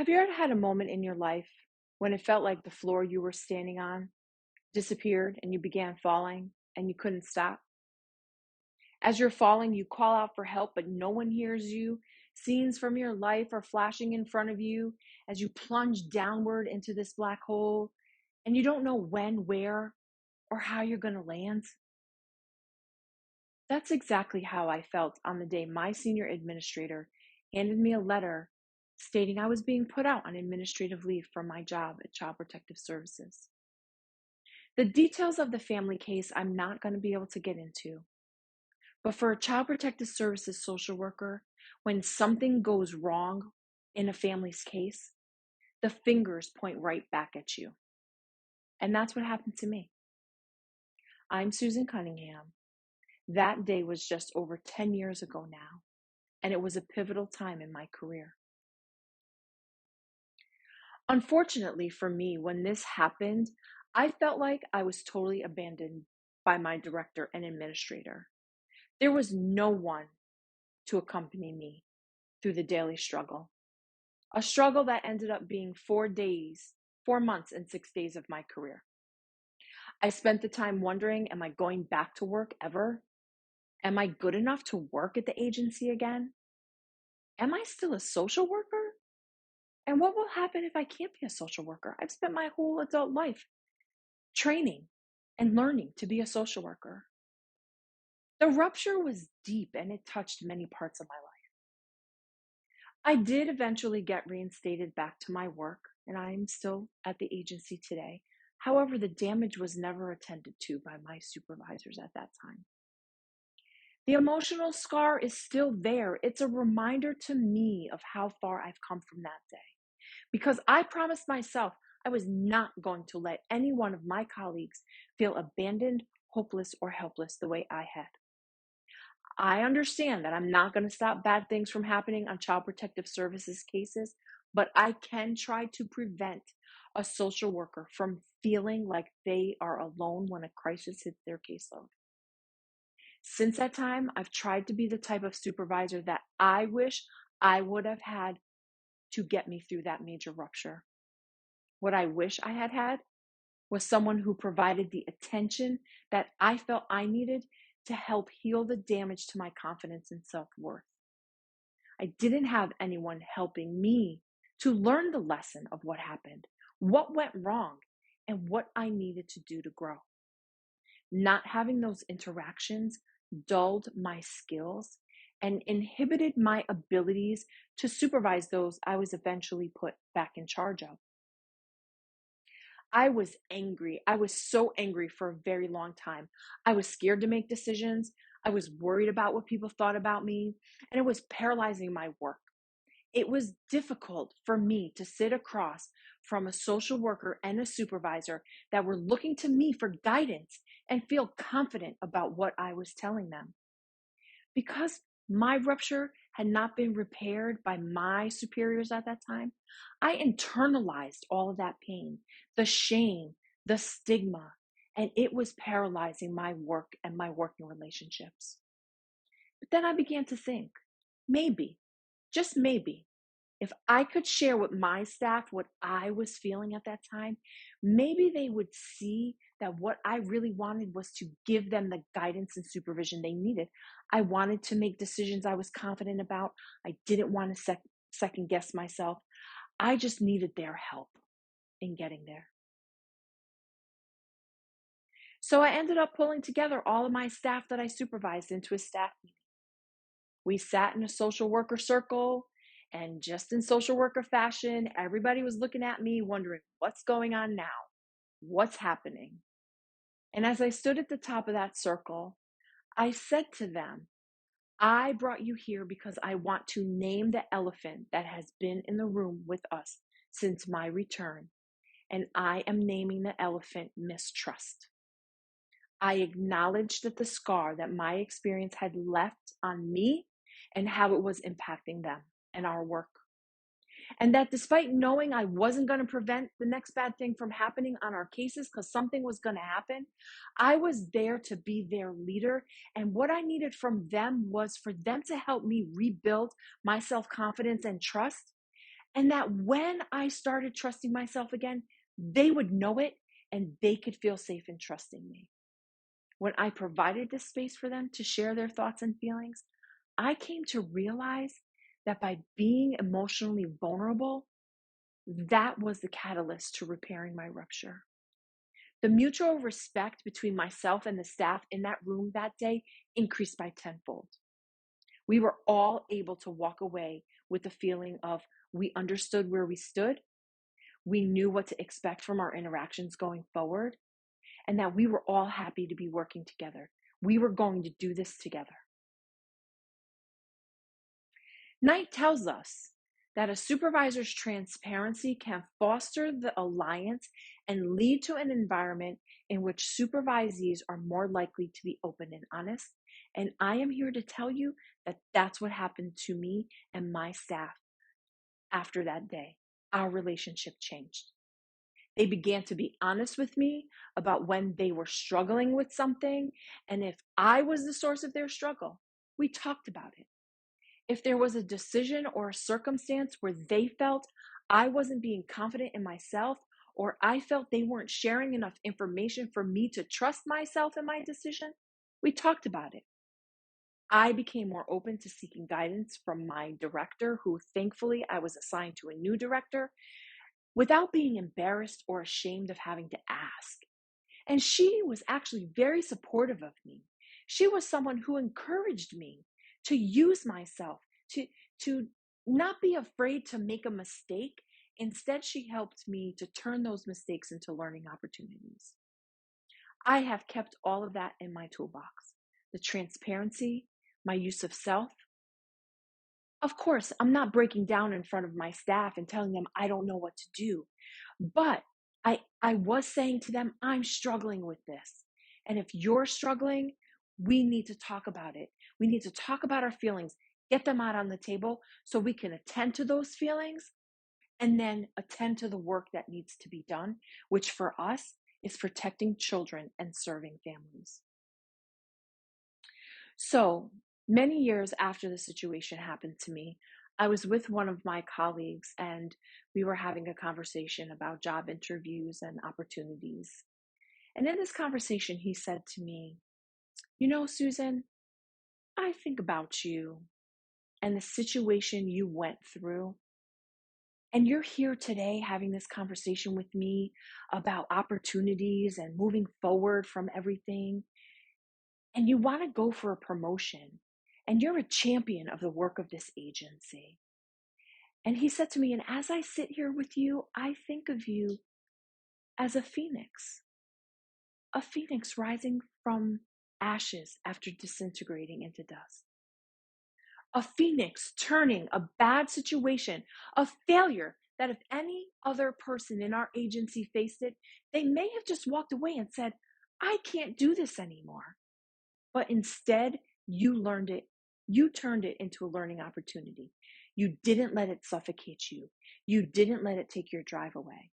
Have you ever had a moment in your life when it felt like the floor you were standing on disappeared and you began falling and you couldn't stop? As you're falling, you call out for help, but no one hears you. Scenes from your life are flashing in front of you as you plunge downward into this black hole, and you don't know when, where, or how you're going to land. That's exactly how I felt on the day my senior administrator handed me a letter stating I was being put out on administrative leave from my job at Child Protective Services. The details of the family case I'm not going to be able to get into, but for a Child Protective Services social worker, when something goes wrong in a family's case, the fingers point right back at you. And that's what happened to me. I'm Susan Cunningham. That day was just over 10 years ago now, and it was a pivotal time in my career. Unfortunately for me, when this happened, I felt like I was totally abandoned by my director and administrator. There was no one to accompany me through the daily struggle, a struggle that ended up being 4 days, 4 months, and 6 days of my career. I spent the time wondering, am I going back to work ever? Am I good enough to work at the agency again? Am I still a social worker? And what will happen if I can't be a social worker? I've spent my whole adult life training and learning to be a social worker. The rupture was deep and it touched many parts of my life. I did eventually get reinstated back to my work, and I'm still at the agency today. However, the damage was never attended to by my supervisors at that time. The emotional scar is still there. It's a reminder to me of how far I've come from that day. Because I promised myself I was not going to let any one of my colleagues feel abandoned, hopeless, or helpless the way I had. I understand that I'm not going to stop bad things from happening on Child Protective Services cases, but I can try to prevent a social worker from feeling like they are alone when a crisis hits their caseload. Since that time, I've tried to be the type of supervisor that I wish I would have had to get me through that major rupture. What I wish I had had was someone who provided the attention that I felt I needed to help heal the damage to my confidence and self-worth. I didn't have anyone helping me to learn the lesson of what happened, what went wrong, and what I needed to do to grow. Not having those interactions dulled my skills and inhibited my abilities to supervise those I was eventually put back in charge of. I was angry. I was so angry for a very long time. I was scared to make decisions. I was worried about what people thought about me, and it was paralyzing my work. It was difficult for me to sit across from a social worker and a supervisor that were looking to me for guidance and feel confident about what I was telling them. Because my rupture had not been repaired by my superiors at that time, I internalized all of that pain, the shame, the stigma, and it was paralyzing my work and my working relationships. But then I began to think, maybe, just maybe, if I could share with my staff what I was feeling at that time, maybe they would see that what I really wanted was to give them the guidance and supervision they needed. I wanted to make decisions I was confident about. I didn't want to second guess myself. I just needed their help in getting there. So I ended up pulling together all of my staff that I supervised into a staff meeting. We sat in a social worker circle, and just in social worker fashion, everybody was looking at me wondering, what's going on now? What's happening? And as I stood at the top of that circle, I said to them, I brought you here because I want to name the elephant that has been in the room with us since my return. And I am naming the elephant mistrust. I acknowledged that the scar that my experience had left on me and how it was impacting them and our work. And that despite knowing I wasn't going to prevent the next bad thing from happening on our cases because something was going to happen, I was there to be their leader. And what I needed from them was for them to help me rebuild my self-confidence and trust, And that when I started trusting myself again, they would know it and they could feel safe in trusting me. When I provided this space for them to share their thoughts and feelings, I came to realize that by being emotionally vulnerable, that was the catalyst to repairing my rupture. The mutual respect between myself and the staff in that room that day increased by tenfold. We were all able to walk away with the feeling of we understood where we stood, we knew what to expect from our interactions going forward, and that we were all happy to be working together. We were going to do this together. Knight tells us that a supervisor's transparency can foster the alliance and lead to an environment in which supervisees are more likely to be open and honest. And I am here to tell you that that's what happened to me and my staff after that day. Our relationship changed. They began to be honest with me about when they were struggling with something. And if I was the source of their struggle, we talked about it. If there was a decision or a circumstance where they felt I wasn't being confident in myself, or I felt they weren't sharing enough information for me to trust myself in my decision, we talked about it. I became more open to seeking guidance from my director, who thankfully I was assigned to a new director, without being embarrassed or ashamed of having to ask. And she was actually very supportive of me. She was someone who encouraged me to use myself, to not be afraid to make a mistake. Instead, she helped me to turn those mistakes into learning opportunities. I have kept all of that in my toolbox. The transparency, my use of self. Of course, I'm not breaking down in front of my staff and telling them I don't know what to do. But I was saying to them, I'm struggling with this. And if you're struggling, we need to talk about it. We need to talk about our feelings, get them out on the table so we can attend to those feelings and then attend to the work that needs to be done, which for us is protecting children and serving families. So many years after the situation happened to me, I was with one of my colleagues and we were having a conversation about job interviews and opportunities. And in this conversation, he said to me, "You know, Susan, I think about you and the situation you went through. And you're here today having this conversation with me about opportunities and moving forward from everything. And you want to go for a promotion. And you're a champion of the work of this agency." And he said to me, "And as I sit here with you, I think of you as a phoenix rising from ashes after disintegrating into dust. A phoenix turning a bad situation, a failure that if any other person in our agency faced it, they may have just walked away and said, I can't do this anymore. But instead, you learned it. You turned it into a learning opportunity. You didn't let it suffocate you. You didn't let it take your drive away.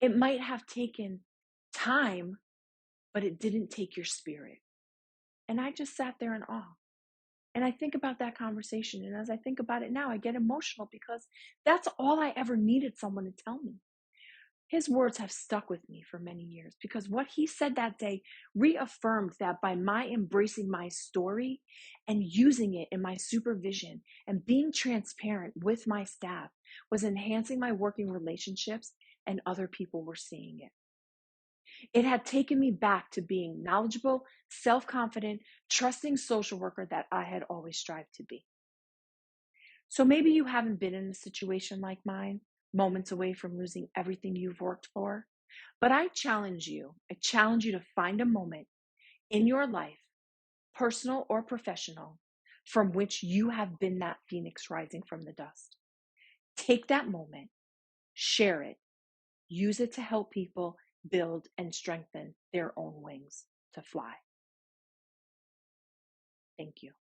It might have taken time, but it didn't take your spirit." And I just sat there in awe. And I think about that conversation. And as I think about it now, I get emotional because that's all I ever needed someone to tell me. His words have stuck with me for many years because what he said that day reaffirmed that by my embracing my story and using it in my supervision and being transparent with my staff was enhancing my working relationships, and other people were seeing it. It had taken me back to being knowledgeable, self-confident, trusting social worker that I had always strived to be. So maybe you haven't been in a situation like mine, moments away from losing everything you've worked for, but I challenge you to find a moment in your life, personal or professional, from which you have been that phoenix rising from the dust. Take that moment, share it, use it to help people build and strengthen their own wings to fly. Thank you.